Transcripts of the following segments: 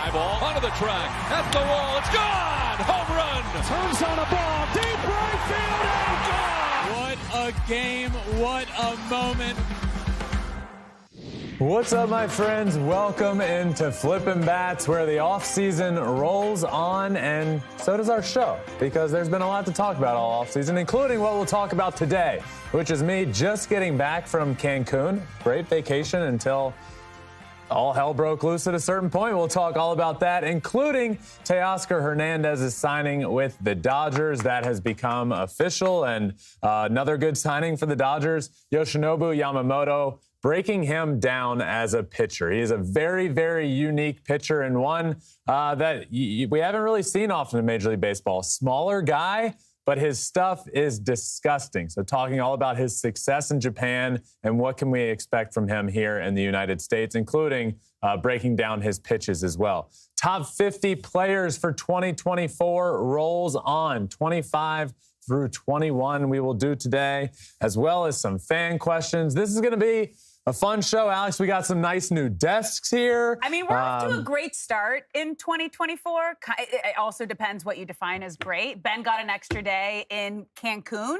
Fly ball onto the track, at the wall, it's gone! Home run! Turns on a ball, deep right field, and gone! What a game, what a moment. What's up, my friends? Welcome into Flippin Bats, where the off-season rolls on, and so does our show, because there's been a lot to talk about all off-season, including what we'll talk about today, which is me just getting back from Cancun. Great vacation until all hell broke loose at a certain point. We'll talk all about that, including Teoscar Hernandez's signing with the Dodgers. That has become official, and another good signing for the Dodgers, Yoshinobu Yamamoto, breaking him down as a pitcher. He is a very, very unique pitcher, and one that we haven't really seen often in Major League Baseball. Smaller guy, but his stuff is disgusting. So talking all about his success in Japan and what can we expect from him here in the United States, including breaking down his pitches as well. Top 50 players for 2024 rolls on. 25 through 21 we will do today, as well as some fan questions. This is going to be a fun show, Alex. We got some nice new desks here. I mean, we're off to a great start in 2024. It also depends what you define as great. Ben got an extra day in Cancun.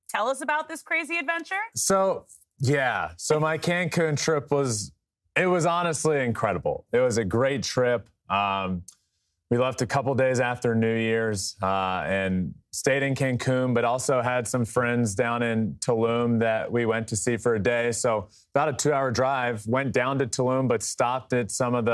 Tell us about this crazy adventure. So my Cancun trip was honestly incredible. It was a great trip. We left a couple days after New Year's and stayed in Cancun, but also had some friends down in Tulum that we went to see for a day. So about a 2-hour drive, went down to Tulum, but stopped at some of the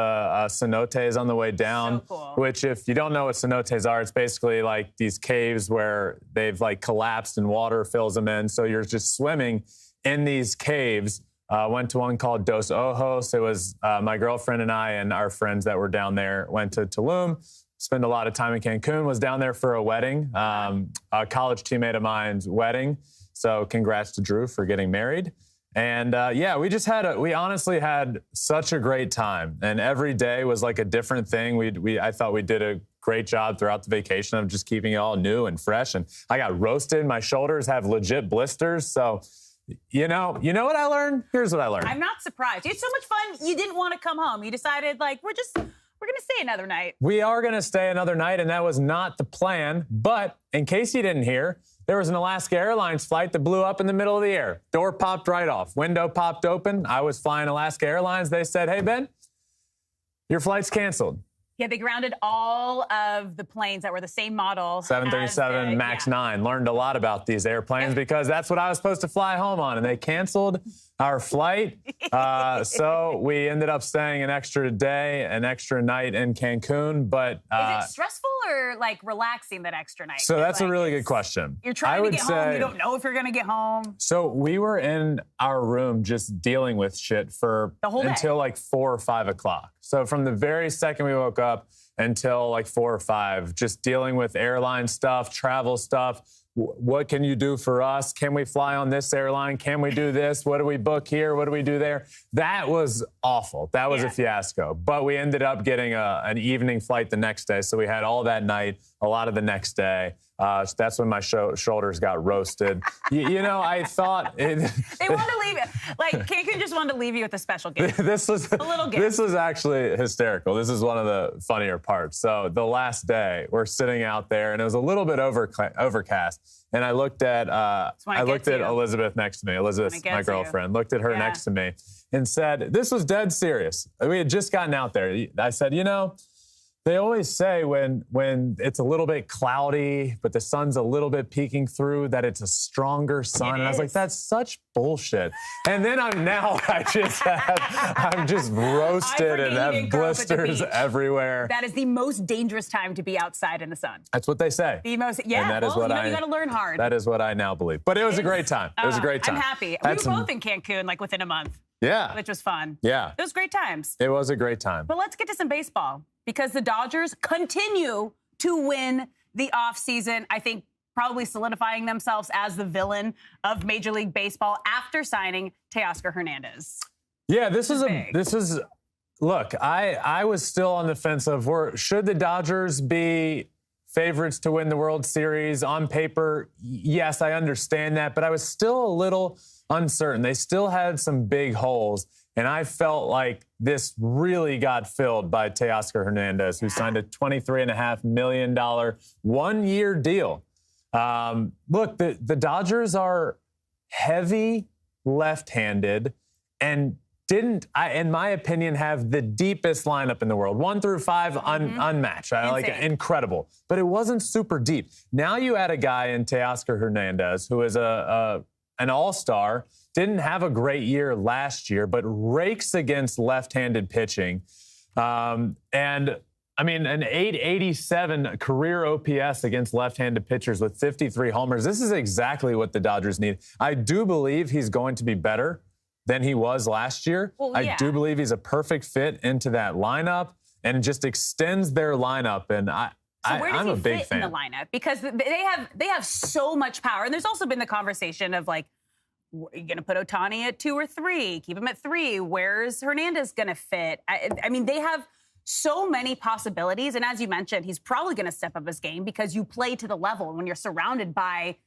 cenotes on the way down, so cool. Which if you don't know what cenotes are, it's basically like these caves where they've like collapsed and water fills them in. So you're just swimming in these caves. Went to one called Dos Ojos. It was my girlfriend and I and our friends that were down there went to Tulum, spent a lot of time in Cancun, was down there for a wedding, a college teammate of mine's wedding. So congrats to Drew for getting married. And we honestly had such a great time. And every day was like a different thing. I thought we did a great job throughout the vacation of just keeping it all new and fresh. And I got roasted. My shoulders have legit blisters. So you know what I learned? Here's what I learned. I'm not surprised. You had so much fun. You didn't want to come home. You decided, like, we're going to stay another night. We are going to stay another night, and that was not the plan. But in case you didn't hear, there was an Alaska Airlines flight that blew up in the middle of the air. Door popped right off. Window popped open. I was flying Alaska Airlines. They said, hey, Ben, your flight's canceled. Yeah, they grounded all of the planes that were the same model. 737 MAX 9. Learned a lot about these airplanes because that's what I was supposed to fly home on, and they canceled our flight. So we ended up staying an extra day, an extra night in Cancun. But is it stressful or like relaxing that extra night? So that's a really good question. You're trying to get home. You don't know if you're going to get home. So we were in our room just dealing with shit for the whole day until like 4 or 5 o'clock. So from the very second we woke up until like 4 or 5, just dealing with airline stuff, travel stuff. What can you do for us? Can we fly on this airline? Can we do this? What do we book here? What do we do there? That was awful. That was a fiasco. But we ended up getting an evening flight the next day. So we had all that night, a lot of the next day. That's when my shoulders got roasted. I thought they wanted to leave it. Like Cancun just wanted to leave you with a special gift. This was a little gift. This was actually hysterical. This is one of the funnier parts. So the last day, we're sitting out there, and it was a little bit overcast. And I looked at Elizabeth next to me. Elizabeth, my girlfriend, looked at her next to me and said, "This was dead serious." We had just gotten out there. I said, they always say when it's a little bit cloudy, but the sun's a little bit peeking through, that it's a stronger sun. And I was like, that's such bullshit. And then I'm just roasted and have blisters everywhere. That is the most dangerous time to be outside in the sun. That's what they say. And that is what you got to learn hard. That is what I now believe. But it was a great time. It was a great time. I'm happy. We were both in Cancun like within a month. Yeah. Which was fun. Yeah. It was great times. It was a great time. But let's get to some baseball, because the Dodgers continue to win the offseason. I think probably solidifying themselves as the villain of Major League Baseball after signing Teoscar Hernandez. Yeah, look, I was still on the fence of should the Dodgers be favorites to win the World Series on paper? Yes, I understand that, but I was still a little uncertain. They still had some big holes. And I felt like this really got filled by Teoscar Hernandez, who signed a $23.5 million one-year deal. Look, the Dodgers are heavy left-handed and didn't, in my opinion, have the deepest lineup in the world. 1 through 5, unmatched. Like incredible. But it wasn't super deep. Now you add a guy in Teoscar Hernandez, who is an all-star, didn't have a great year last year, but rakes against left-handed pitching. And I mean, an 887 career OPS against left-handed pitchers with 53 homers. This is exactly what the Dodgers need. I do believe he's going to be better than he was last year. Well, yeah. I do believe he's a perfect fit into that lineup and just extends their lineup. And I'm a big fan in the lineup because they have so much power. And there's also been the conversation of like, are you going to put Ohtani at 2 or 3? Keep him at 3. Where's Hernandez going to fit? I mean, they have so many possibilities. And as you mentioned, he's probably going to step up his game because you play to the level. And when you're surrounded by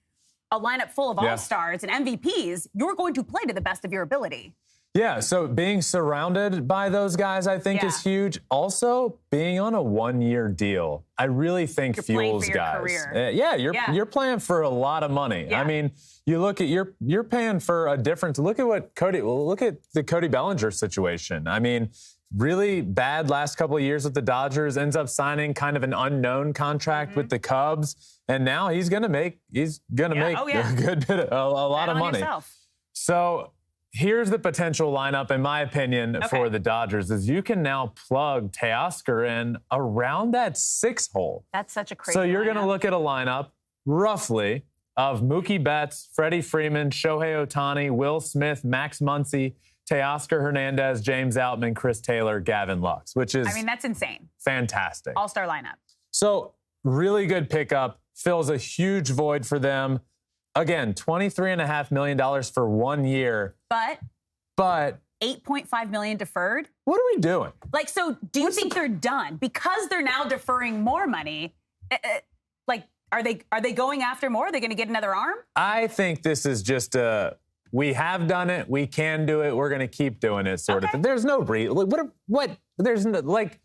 a lineup full of all-stars and MVPs, you're going to play to the best of your ability. Yeah, so being surrounded by those guys, I think, is huge. Also, being on a one-year deal, I really think fuels guys. You're playing for a lot of money. Yeah. I mean, you look at you're paying for a difference. Look at the Cody Bellinger situation. I mean, really bad last couple of years with the Dodgers, ends up signing kind of an unknown contract with the Cubs, and now he's gonna make a good bit of a lot of money. So here's the potential lineup, in my opinion, for the Dodgers, is you can now plug Teoscar in around that 6 hole. That's such a crazy So you're lineup. going to look at a lineup, roughly, of Mookie Betts, Freddie Freeman, Shohei Ohtani, Will Smith, Max Muncy, Teoscar Hernandez, James Outman, Chris Taylor, Gavin Lux, which is... I mean, that's insane. Fantastic. All-star lineup. So, really good pickup. Fills a huge void for them. Again, $23.5 million for 1 year. But $8.5 million deferred. What are we doing? Like, so do you think they're done because they're now deferring more money? Like, are they going after more? Are they going to get another arm? I think this is just we have done it. We can do it. We're going to keep doing it sort of thing. There's no what? There's no, like,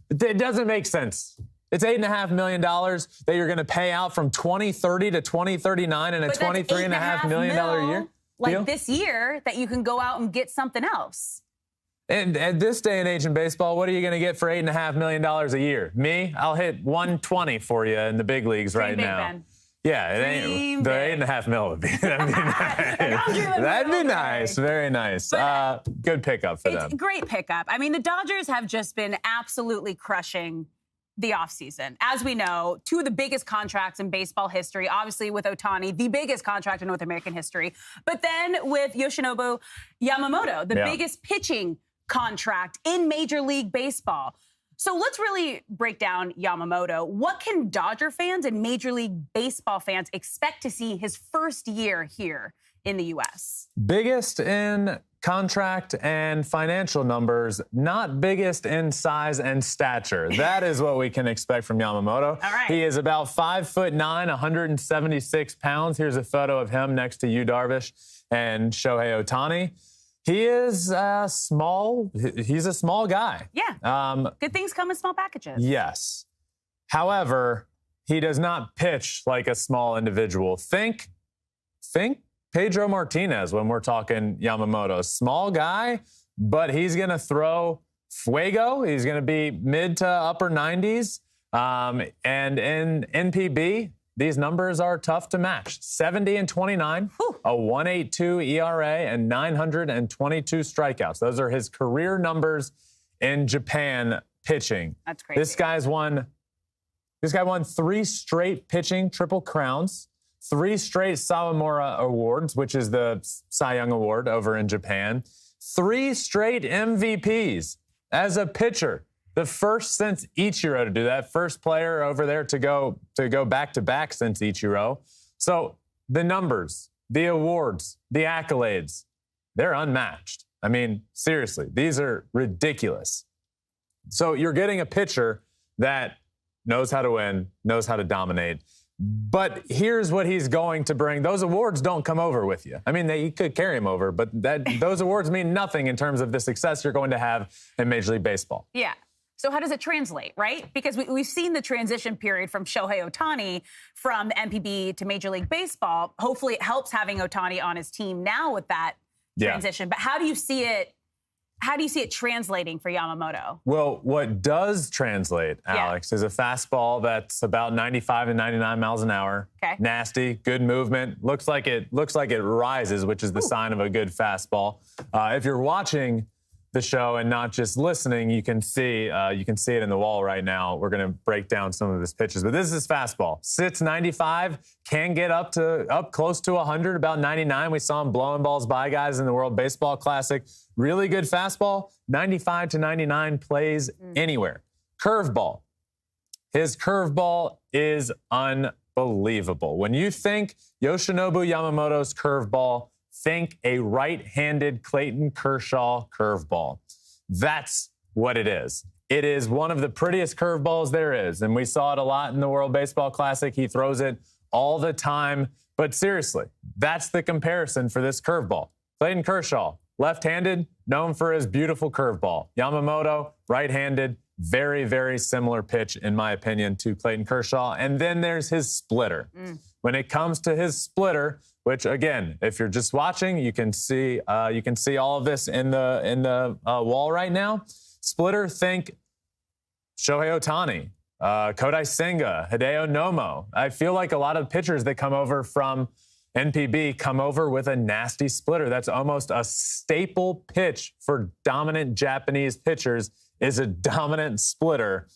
it doesn't make sense. It's $8.5 million that you're going to pay out from 2030 to 2039 in a $23.5 million year. Like deal? This year that you can go out and get something else. And at this day and age in baseball, what are you going to get for $8.5 million a year? Me? I'll hit 120 for you in the big leagues right now. Ben. Yeah, it ain't. The $8.5 million would be. That'd be nice. Very nice. Good pickup for them. Great pickup. I mean, the Dodgers have just been absolutely crushing the offseason. As we know, 2 of the biggest contracts in baseball history, obviously with Ohtani, the biggest contract in North American history, but then with Yoshinobu Yamamoto, the biggest pitching contract in Major League Baseball. So let's really break down Yamamoto. What can Dodger fans and Major League Baseball fans expect to see his first year here in the U.S.? Biggest in contract and financial numbers, not biggest in size and stature. That is what we can expect from Yamamoto. All right. He is about 5'9", 176 pounds. Here's a photo of him next to Yu Darvish and Shohei Ohtani. He is small. He's a small guy. Yeah. Good things come in small packages. Yes. However, he does not pitch like a small individual. Think Pedro Martinez when we're talking Yamamoto. Small guy, but he's going to throw fuego. He's going to be mid to upper 90s. And in NPB, these numbers are tough to match. 70 and 29, a 1.82 ERA, and 922 strikeouts. Those are his career numbers in Japan pitching. That's crazy. This guy won 3 straight pitching triple crowns. 3 straight Sawamura Awards, which is the Cy Young Award over in Japan. 3 straight MVPs as a pitcher. The first since Ichiro to do that. First player over there to go back-to-back since Ichiro. So the numbers, the awards, the accolades, they're unmatched. I mean, seriously, these are ridiculous. So you're getting a pitcher that knows how to win, knows how to dominate. But here's what he's going to bring. Those awards don't come over with you. I mean, you could carry him over, but those awards mean nothing in terms of the success you're going to have in Major League Baseball. Yeah. So how does it translate, right? Because we've seen the transition period from Shohei Ohtani from MPB to Major League Baseball. Hopefully it helps having Ohtani on his team now with that transition. But how do you see it? How do you see it translating for Yamamoto? Well, what does translate, Alex, is a fastball that's about 95 to 99 miles an hour. Okay. Nasty, good movement. Looks like it rises, which is the sign of a good fastball. If you're watching the show and not just listening, you can see it in the wall right now. We're going to break down some of his pitches, but this is fastball. Sits 95, can get up close to 100, about 99. We saw him blowing balls by guys in the World Baseball Classic. Really good fastball. 95 to 99 plays anywhere. Curveball. His curveball is unbelievable. When you think Yoshinobu Yamamoto's curveball, think a right-handed Clayton Kershaw curveball. That's what it is. It is one of the prettiest curveballs there is, and we saw it a lot in the World Baseball Classic. He throws it all the time. But seriously, that's the comparison for this curveball. Clayton Kershaw, left-handed, known for his beautiful curveball. Yamamoto, right-handed, very, very similar pitch, in my opinion, to Clayton Kershaw. And then there's his splitter. When it comes to his splitter, which again, if you're just watching, you can see all of this in the wall right now. Splitter, think Shohei Ohtani, Kodai Senga, Hideo Nomo. I feel like a lot of pitchers that come over from NPB come over with a nasty splitter. That's almost a staple pitch for dominant Japanese pitchers, is a dominant splitter.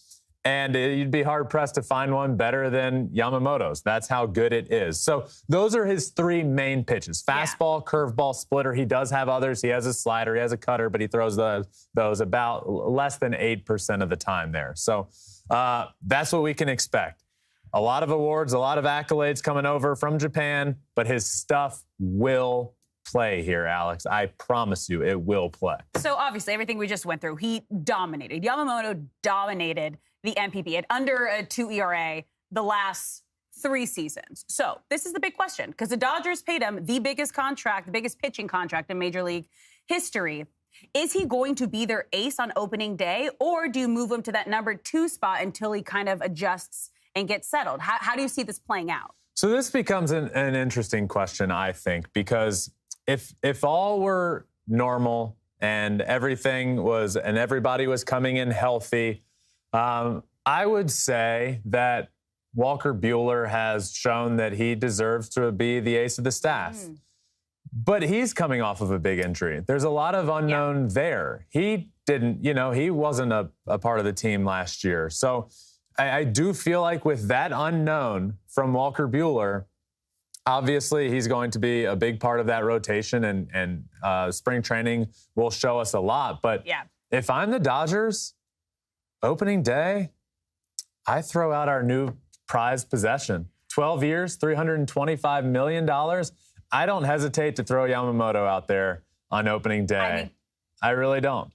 And you'd be hard-pressed to find one better than Yamamoto's. That's how good it is. So those are his three main pitches. Fastball, curveball, splitter. He does have others. He has a slider. He has a cutter, but he throws those about less than 8% of the time there. So that's what we can expect. A lot of awards, a lot of accolades coming over from Japan, but his stuff will play here, Alex. I promise you it will play. So obviously everything we just went through, he dominated. Yamamoto dominated the MPB at under a 2 ERA the last 3 seasons. So this is the big question, because the Dodgers paid him the biggest contract, the biggest pitching contract in Major League history. Is he going to be their ace on opening day, or do you move him to that number 2 spot until he kind of adjusts and gets settled? How do you see this playing out? So this becomes an interesting question, I think, because if all were normal and everybody was coming in healthy, I would say that Walker Buehler has shown that he deserves to be the ace of the staff. But he's coming off of a big injury. There's a lot of unknown there. He wasn't a part of the team last year. So I do feel like with that unknown from Walker Buehler, obviously he's going to be a big part of that rotation, and spring training will show us a lot. But if I'm the Dodgers, opening day, I throw out our new prized possession. 12 years, $325 million. I don't hesitate to throw Yamamoto out there on opening day. I really don't.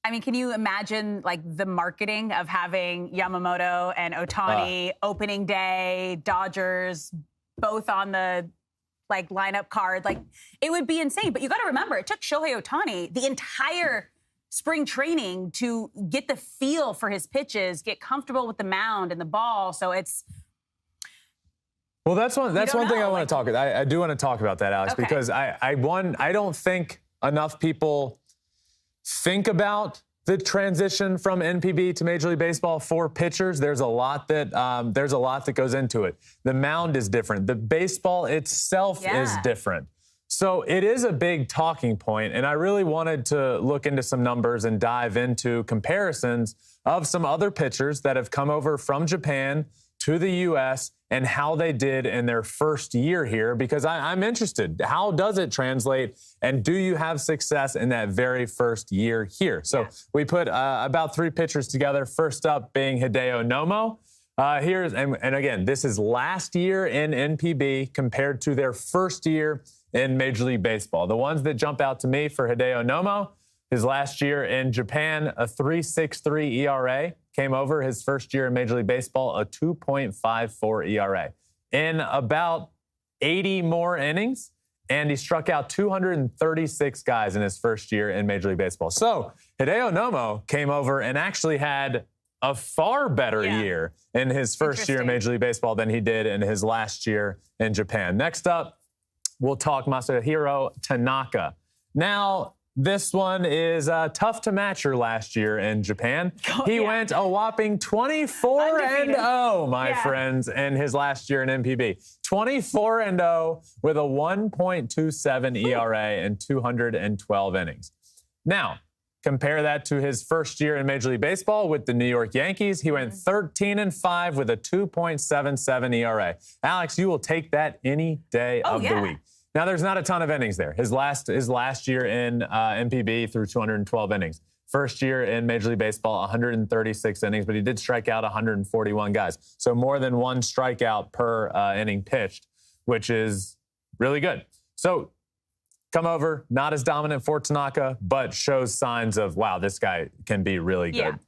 I mean, can you imagine, like, the marketing of having Yamamoto and Ohtani opening day, Dodgers, both on the, like, lineup card? Like, it would be insane. But you got to remember, it took Shohei Ohtani the entire spring training to get the feel for his pitches, get comfortable with the mound and the ball. So it's... Well, that's one thing I want to talk about. I do want to talk about that, Alex, because I don't think enough people think about the transition from NPB to Major League Baseball for pitchers. There's a lot that goes into it. The mound is different. The baseball itself is different. So it is a big talking point, and I really wanted to look into some numbers and dive into comparisons of some other pitchers that have come over from Japan to the U.S. and how they did in their first year here, because I'm interested. How does it translate, and do you have success in that very first year here? So we put about 3 pitchers together, first up being Hideo Nomo. And again, this is last year in NPB compared to their first year in Major League Baseball. The ones that jump out to me for Hideo Nomo, his last year in Japan, a 3.63 ERA. Came over his first year in Major League Baseball, a 2.54 ERA. in about 80 more innings, and he struck out 236 guys in his first year in Major League Baseball. So Hideo Nomo came over and actually had a far better year in his first year in Major League Baseball than he did in his last year in Japan. Next up, we'll talk Masahiro Tanaka. Now, this one is tough to match her last year in Japan. He went a whopping 24-0, my friends, in his last year in MPB. 24-0 with a 1.27 ERA and 212 innings. Now, compare that to his first year in Major League Baseball with the New York Yankees. He went 13-5 with a 2.77 ERA. Alex, you will take that any day of the week. Now, there's not a ton of innings there. His last year in MPB threw 212 innings. First year in Major League Baseball, 136 innings, but he did strike out 141 guys. So more than one strikeout per inning pitched, which is really good. So come over, not as dominant for Tanaka, but shows signs of, wow, this guy can be really good.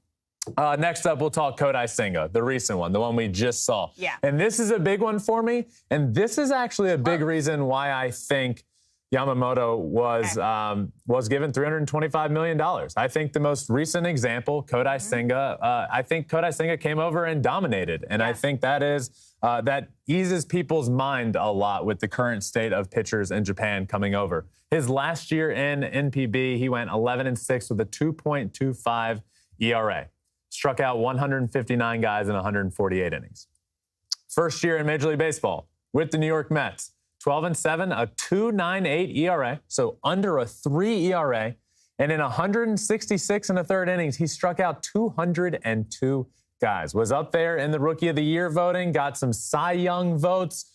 Next up, we'll talk Kodai Senga, the recent one, the one we just saw. And this is a big one for me. And this is actually a big reason why I think Yamamoto was given $325 million. I think the most recent example, Kodai Senga, I think Kodai Senga came over and dominated. And I think that is that eases people's mind a lot with the current state of pitchers in Japan coming over. His last year in NPB, he went 11-6 with a 2.25 ERA. Struck out 159 guys in 148 innings. First year in Major League Baseball with the New York Mets, 12-7, a 2.98 ERA, so under a 3 ERA. And in 166 and a third innings, he struck out 202 guys. Was up there in the Rookie of the Year voting, got some Cy Young votes.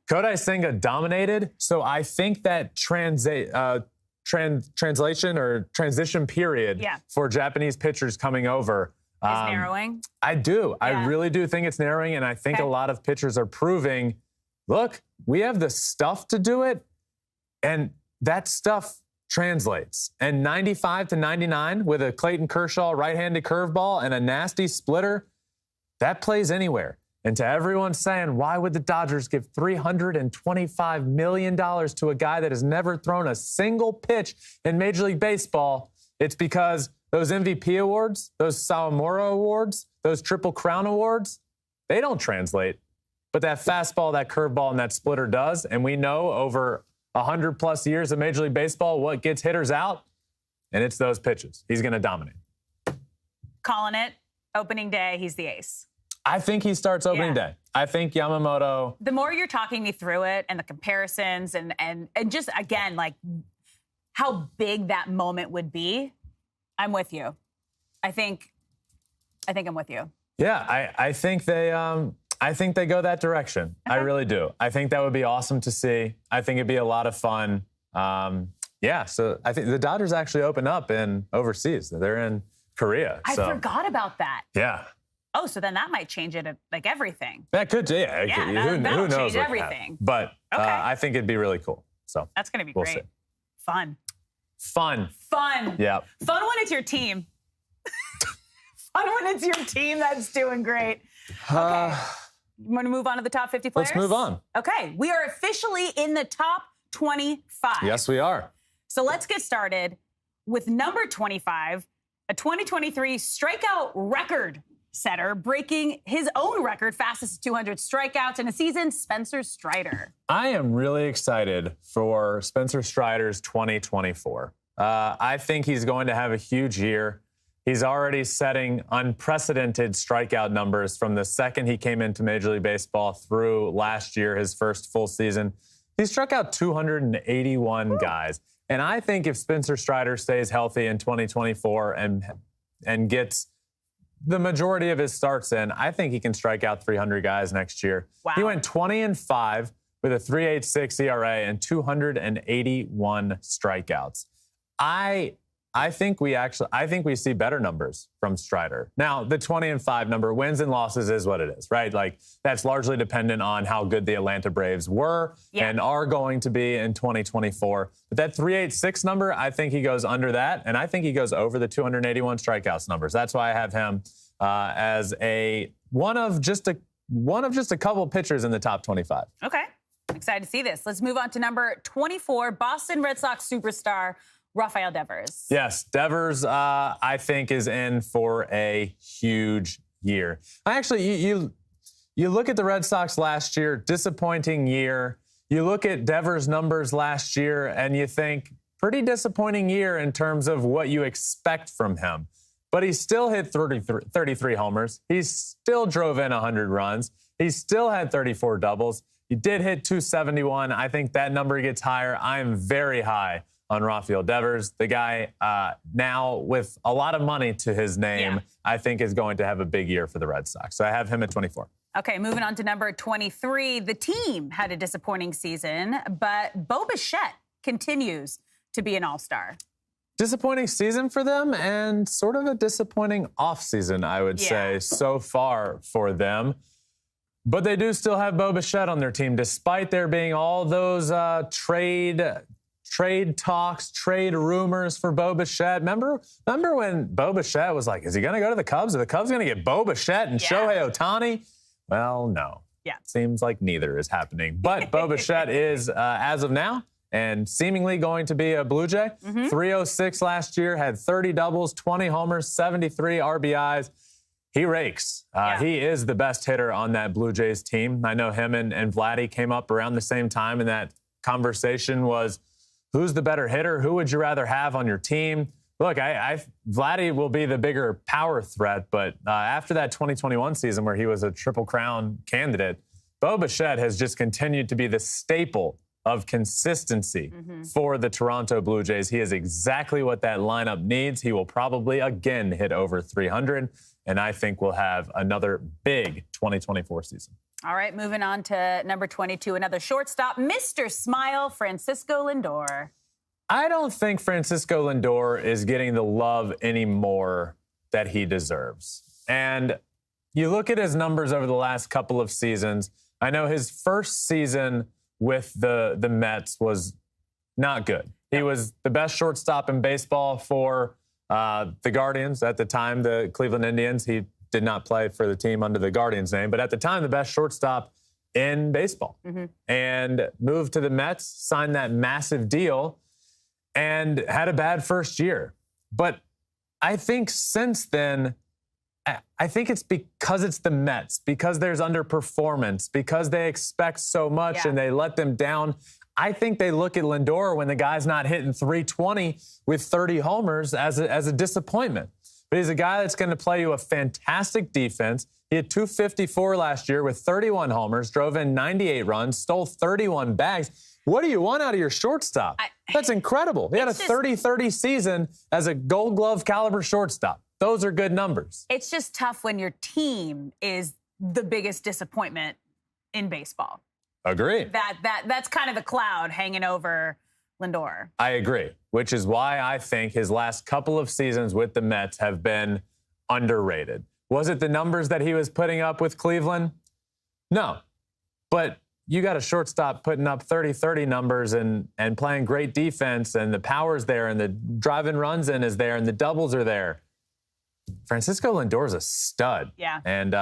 Kodai Senga dominated. So I think that translation or transition period for Japanese pitchers coming over is narrowing. I do. I really do think it's narrowing, and I think a lot of pitchers are proving, look, we have the stuff to do it, and that stuff translates. And 95-99 with a Clayton Kershaw right-handed curveball and a nasty splitter, that plays anywhere. And to everyone saying, why would the Dodgers give $325 million to a guy that has never thrown a single pitch in Major League Baseball? It's because those MVP awards, those Sawamura awards, those Triple Crown awards, they don't translate. But that fastball, that curveball, and that splitter does. And we know over 100-plus years of Major League Baseball what gets hitters out, and it's those pitches. He's going to dominate. Calling it. Opening day, he's the ace. I think he starts opening day. I think Yamamoto. The more you're talking me through it and the comparisons and just, again, like how big that moment would be, I'm with you. I think I'm with you. Yeah, I think they go that direction. I really do. I think that would be awesome to see. I think it'd be a lot of fun. So I think the Dodgers actually open up in overseas. They're in Korea. I forgot about that. Yeah. Oh, so then that might change it, like everything. That could, who knows change everything. But I think it'd be really cool. So that's going to be great. See. Fun. Yeah. Fun when it's your team. Fun when it's your team that's doing great. Okay. You want to move on to the top 50 players? Let's move on. Okay. We are officially in the top 25. Yes, we are. So let's get started with number 25, a 2023 strikeout record setter, breaking his own record, fastest 200 strikeouts in a season, Spencer Strider. I am really excited for Spencer Strider's 2024. I think he's going to have a huge year. He's already setting unprecedented strikeout numbers from the second he came into Major League Baseball through last year, his first full season. He struck out 281 guys. And I think if Spencer Strider stays healthy in 2024 and gets the majority of his starts in, I think he can strike out 300 guys next year. Wow. He went 20-5 with a 3.86 ERA and 281 strikeouts. I think we see better numbers from Strider. Now, the 20-5 number, wins and losses is what it is, right? Like, that's largely dependent on how good the Atlanta Braves were and are going to be in 2024. But that 3.86 number, I think he goes under that, and I think he goes over the 281 strikeouts numbers. That's why I have him as one of just a one of just a couple pitchers in the top 25. Okay. I'm excited to see this. Let's move on to number 24, Boston Red Sox superstar Rafael Devers. Yes, Devers, I think, is in for a huge year. You look at the Red Sox last year, disappointing year. You look at Devers' numbers last year, and you think, pretty disappointing year in terms of what you expect from him. But he still hit 33 homers. He still drove in 100 runs. He still had 34 doubles. He did hit 271. I think that number gets higher. I am very high on Rafael Devers. The guy now with a lot of money to his name, I think is going to have a big year for the Red Sox. So I have him at 24. Okay, moving on to number 23. The team had a disappointing season, but Bo Bichette continues to be an all-star. Disappointing season for them and sort of a disappointing offseason, I would say, so far for them. But they do still have Bo Bichette on their team, despite there being all those trade talks, trade rumors for Bo Bichette. Remember when Bo Bichette was like, is he going to go to the Cubs? Are the Cubs going to get Bo Bichette and Shohei Ohtani? Well, no. Yeah. Seems like neither is happening. But Bo Bichette is, as of now, and seemingly going to be a Blue Jay. 306 last year, had 30 doubles, 20 homers, 73 RBIs. He rakes. He is the best hitter on that Blue Jays team. I know him and Vladdy came up around the same time, and that conversation was, who's the better hitter? Who would you rather have on your team? Look, Vladdy will be the bigger power threat, but after that 2021 season where he was a Triple Crown candidate, Bo Bichette has just continued to be the staple of consistency for the Toronto Blue Jays. He is exactly what that lineup needs. He will probably again hit over 300, and I think we'll have another big 2024 season. All right, moving on to number 22, another shortstop, Mr. Smile, Francisco Lindor. I don't think Francisco Lindor is getting the love anymore that he deserves. And you look at his numbers over the last couple of seasons. I know his first season with the Mets was not good. He was the best shortstop in baseball for the Guardians at the time, the Cleveland Indians. He did not play for the team under the Guardians name, but at the time, the best shortstop in baseball. And moved to the Mets, signed that massive deal, and had a bad first year. But I think since then, I think it's because it's the Mets, because there's underperformance, because they expect so much and they let them down. I think they look at Lindor when the guy's not hitting 320 with 30 homers as a disappointment. But he's a guy that's going to play you a fantastic defense. He had 254 last year with 31 homers, drove in 98 runs, stole 31 bags. What do you want out of your shortstop? That's incredible. He had a 30-30 season as a Gold Glove caliber shortstop. Those are good numbers. It's just tough when your team is the biggest disappointment in baseball. Agree. That's kind of the cloud hanging over Lindor. I agree, which is why I think his last couple of seasons with the Mets have been underrated. Was it the numbers that he was putting up with Cleveland? No. But you got a shortstop putting up 30-30 numbers and playing great defense, and the power's there, and the driving runs in is there, and the doubles are there. Francisco Lindor's a stud. Yeah. And,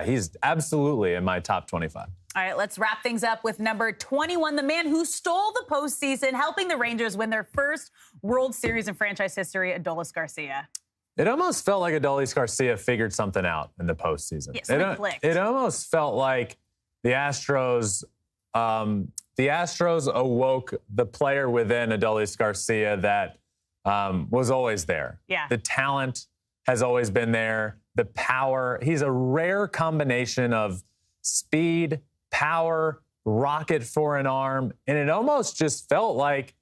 he's absolutely in my top 25. All right, let's wrap things up with number 21, the man who stole the postseason, helping the Rangers win their first World Series in franchise history, Adolis Garcia. It almost felt like Adolis Garcia figured something out in the postseason. Yes, it almost felt like the Astros awoke the player within Adolis Garcia that was always there. Yeah. The talent has always been there. The power. He's a rare combination of speed, power, rocket for an arm, and it almost just felt like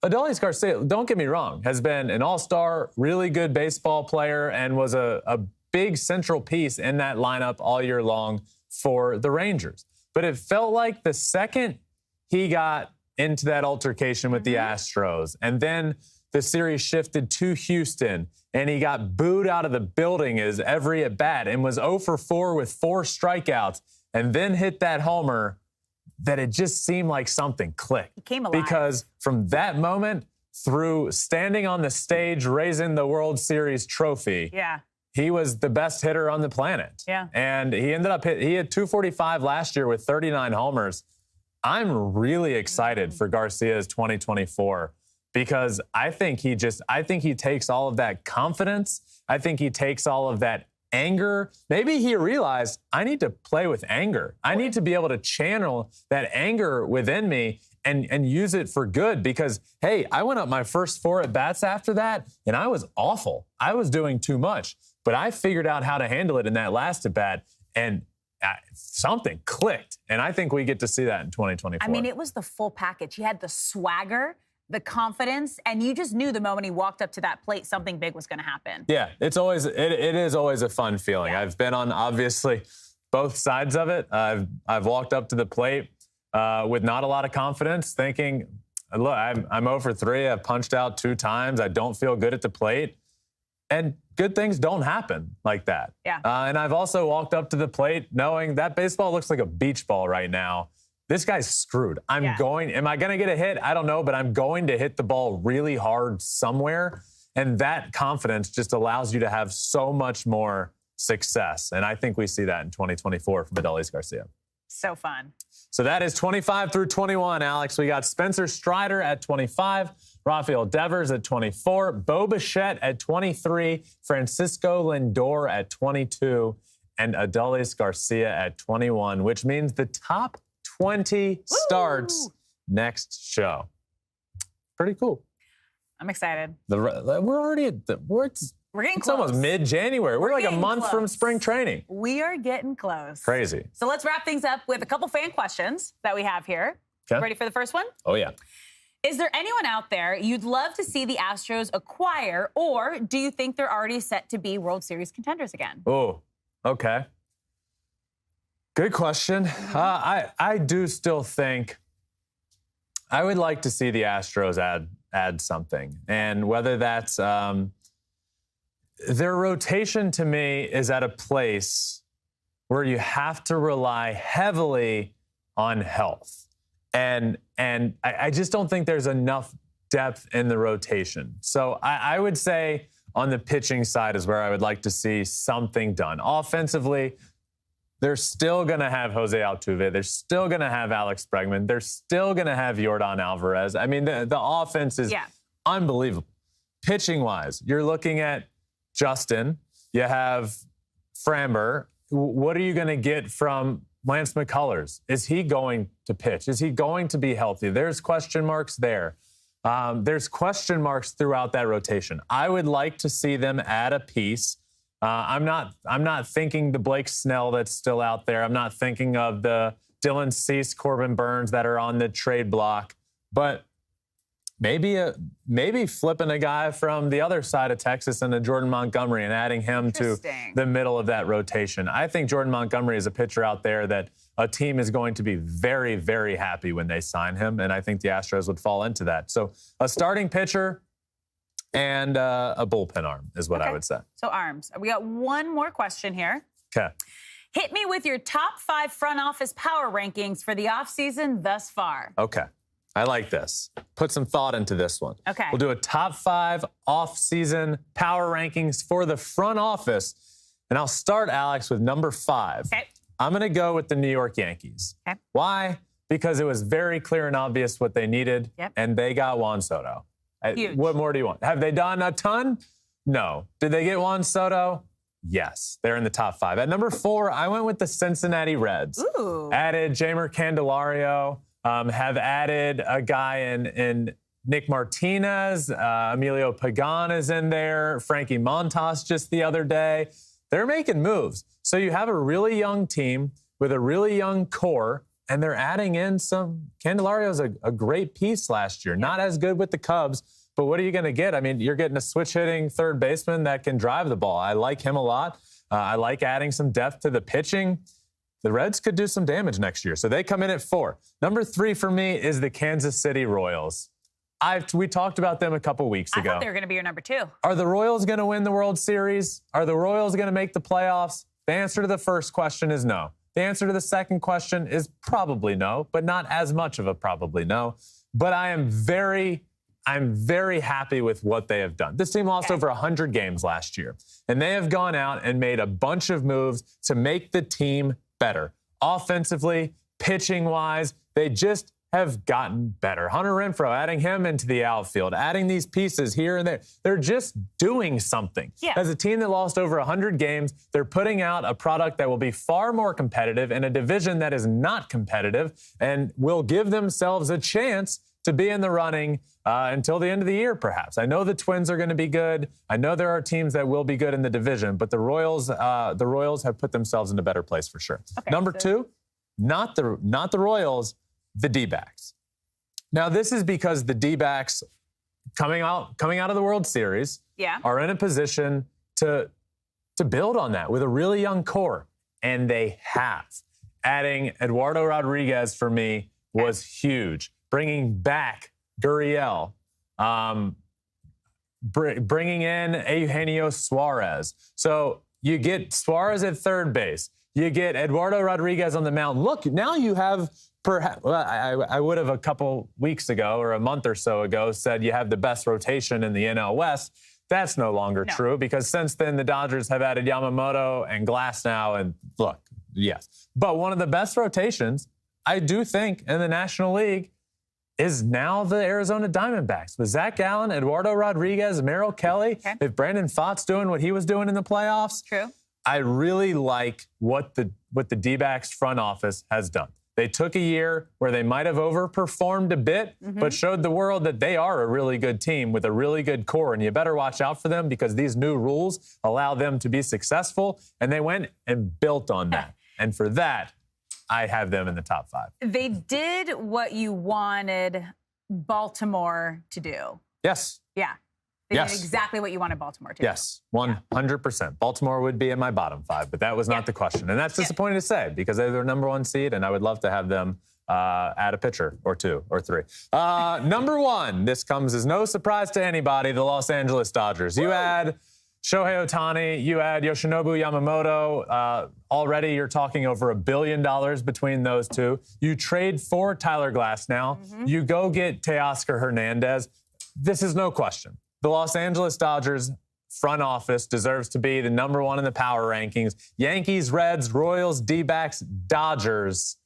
Adolis Garcia, don't get me wrong, has been an all-star, really good baseball player, and was a big central piece in that lineup all year long for the Rangers. But it felt like the second he got into that altercation with the Astros, and then the series shifted to Houston, and he got booed out of the building as every at-bat and was 0 for 4 with 4 strikeouts, and then hit that homer, that it just seemed like something clicked. He came alive. Because from that moment through standing on the stage raising the World Series trophy, he was the best hitter on the planet. Yeah. And he ended up he had 245 last year with 39 homers. I'm really excited for Garcia's 2024 because I think he takes all of that confidence. I think he takes all of that anger. Maybe he realized I need to play with anger. I need to be able to channel that anger within me and use it for good because, hey, I went up my first 4 at-bats after that, and I was awful. I was doing too much. But I figured out how to handle it in that last at-bat, and something clicked. And I think we get to see that in 2024. I mean, it was the full package. He had the swagger, the confidence, and you just knew the moment he walked up to that plate, something big was going to happen. Yeah, it is always a fun feeling. Yeah. I've been on, obviously, both sides of it. I've walked up to the plate with not a lot of confidence, thinking, look, I'm 0 for 3. I've punched out 2 times. I don't feel good at the plate. And good things don't happen like that. Yeah. And I've also walked up to the plate knowing that baseball looks like a beach ball right now. This guy's screwed. Am I going to get a hit? I don't know, but I'm going to hit the ball really hard somewhere. And that confidence just allows you to have so much more success. And I think we see that in 2024 from Adolis Garcia. So fun. So that is 25 through 21, Alex. We got Spencer Strider at 25, Rafael Devers at 24, Bo Bichette at 23, Francisco Lindor at 22, and Adolis Garcia at 21, which means the top 20 starts next show. Pretty cool. I'm excited. We're already at we're getting close. It's almost mid-January. We're like a month from spring training. We are getting close. Crazy. So let's wrap things up with a couple fan questions that we have here. Okay. Ready for the first one? Oh, yeah. Is there anyone out there you'd love to see the Astros acquire, or do you think they're already set to be World Series contenders again? Oh, okay. Good question. I do still think I would like to see the Astros add something. And whether that's their rotation to me is at a place where you have to rely heavily on health. And I just don't think there's enough depth in the rotation. So I would say on the pitching side is where I would like to see something done. Offensively, they're still going to have Jose Altuve. They're still going to have Alex Bregman. They're still going to have Yordan Alvarez. I mean, the offense is unbelievable. Pitching-wise, you're looking at Justin. You have Framber. What are you going to get from Lance McCullers? Is he going to pitch? Is he going to be healthy? There's question marks there. There's question marks throughout that rotation. I would like to see them add a piece. I'm not thinking the Blake Snell that's still out there. I'm not thinking of the Dylan Cease, Corbin Burns that are on the trade block. But maybe flipping a guy from the other side of Texas into Jordan Montgomery and adding him to the middle of that rotation. I think Jordan Montgomery is a pitcher out there that a team is going to be very, very happy when they sign him, and I think the Astros would fall into that. So a starting pitcher and a bullpen arm is what I would say. So arms. We got one more question here. Okay. Hit me with your top 5 front office power rankings for the offseason thus far. Okay. I like this. Put some thought into this one. Okay. We'll do a top 5 off-season power rankings for the front office. And I'll start, Alex, with number 5. Okay. I'm going to go with the New York Yankees. Okay. Why? Because it was very clear and obvious what they needed, and they got Juan Soto. Huge. What more do you want? Have they done a ton? No. Did they get Juan Soto? Yes. They're in the top 5. At number 4, I went with the Cincinnati Reds. Ooh. Added Jeimer Candelario. Have added a guy in Nick Martinez. Emilio Pagan is in there. Frankie Montas just the other day. They're making moves. So you have a really young team with a really young core, and they're adding in some. Candelario's a great piece last year. Not as good with the Cubs, but what are you going to get? I mean, you're getting a switch-hitting third baseman that can drive the ball. I like him a lot. I like adding some depth to the pitching. The Reds could do some damage next year, so they come in at 4. Number 3 for me is the Kansas City Royals. We talked about them a couple weeks ago. I thought they were going to be your number 2. Are the Royals going to win the World Series? Are the Royals going to make the playoffs? The answer to the first question is no. The answer to the second question is probably no, but not as much of a probably no. But I am very I'm very happy with what they have done. This team lost over 100 games last year, and they have gone out and made a bunch of moves to make the team better. Offensively, pitching-wise, they just have gotten better. Hunter Renfroe, adding him into the outfield, adding these pieces here and there. They're just doing something. Yeah. As a team that lost over 100 games, they're putting out a product that will be far more competitive in a division that is not competitive and will give themselves a chance to be in the running until the end of the year, perhaps. I know the Twins are going to be good. I know there are teams that will be good in the division, but the Royals have put themselves in a better place for sure. Okay, Number two, not the Royals, the D-backs. Now, this is because the D-backs coming out of the World Series are in a position to build on that with a really young core, and they have. Adding Eduardo Rodriguez for me was huge. Bringing back Gurriel, bringing in Eugenio Suarez. So you get Suarez at third base. You get Eduardo Rodriguez on the mound. Look, now you have perhaps, well, I would have a couple weeks ago or a month or so ago said you have the best rotation in the NL West. That's no longer true because since then the Dodgers have added Yamamoto and Glasnow. And look, yes. But one of the best rotations, I do think, in the National League is now the Arizona Diamondbacks. With Zach Gallen, Eduardo Rodriguez, Merrill Kelly, if Brandon Pfaadt's doing what he was doing in the playoffs. True. I really like what the D-backs front office has done. They took a year where they might have overperformed a bit, but showed the world that they are a really good team with a really good core, and you better watch out for them because these new rules allow them to be successful, and they went and built on that. And for that, I have them in the top 5. They did what you wanted Baltimore to do. Yes. Yeah. They did exactly what you wanted Baltimore to do. Yes, 100%. Baltimore would be in my bottom 5, but that was not the question. And that's disappointing to say because they're their number 1 seed, and I would love to have them add a pitcher or 2 or 3. Number 1, this comes as no surprise to anybody, the Los Angeles Dodgers. You add Shohei Ohtani, you add Yoshinobu Yamamoto. Already you're talking over $1 billion between those two. You trade for Tyler Glasnow. You go get Teoscar Hernandez. This is no question. The Los Angeles Dodgers front office deserves to be the number 1 in the power rankings. Yankees, Reds, Royals, D-backs, Dodgers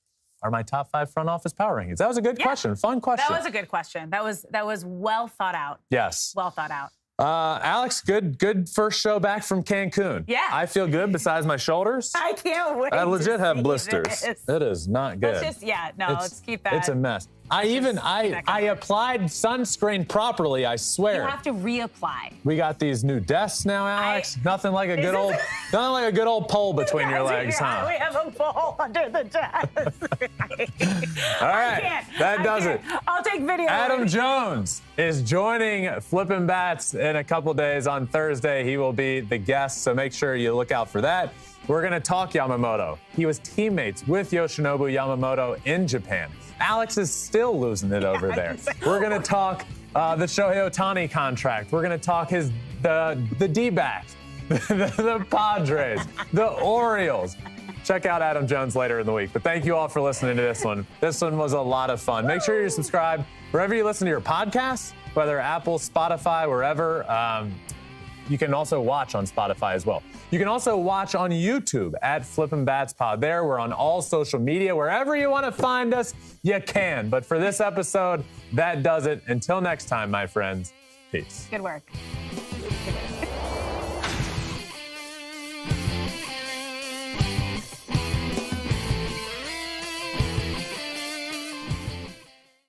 are my top 5 front office power rankings. That was a good question. Fun question. That was a good question. That was well thought out. Yes. Well thought out. Alex, good first show back from Cancun. Yeah. I feel good besides my shoulders. I can't wait. I legit have blisters. This. It is not good. Let's just, let's keep that. It's a mess. I applied sunscreen properly, I swear. You have to reapply. We got these new desks now, Alex. Nothing like a good old pole between your legs, huh? We have a pole under the desk. All right, that does it. I'll take video. Adam Jones is joining Flippin Bats in a couple days on Thursday. He will be the guest, so make sure you look out for that. We're going to talk Yamamoto. He was teammates with Yoshinobu Yamamoto in Japan. Alex is still losing it over there. We're going to talk the Shohei Ohtani contract. We're going to talk the D-backs, the Padres, the Orioles. Check out Adam Jones later in the week. But thank you all for listening to this one. This one was a lot of fun. Make sure you subscribe wherever you listen to your podcasts, whether Apple, Spotify, wherever. You can also watch on Spotify as well. You can also watch on YouTube at Flippin Bats Pod. There, we're on all social media. Wherever you want to find us, you can. But for this episode, that does it. Until next time, my friends, peace. Good work.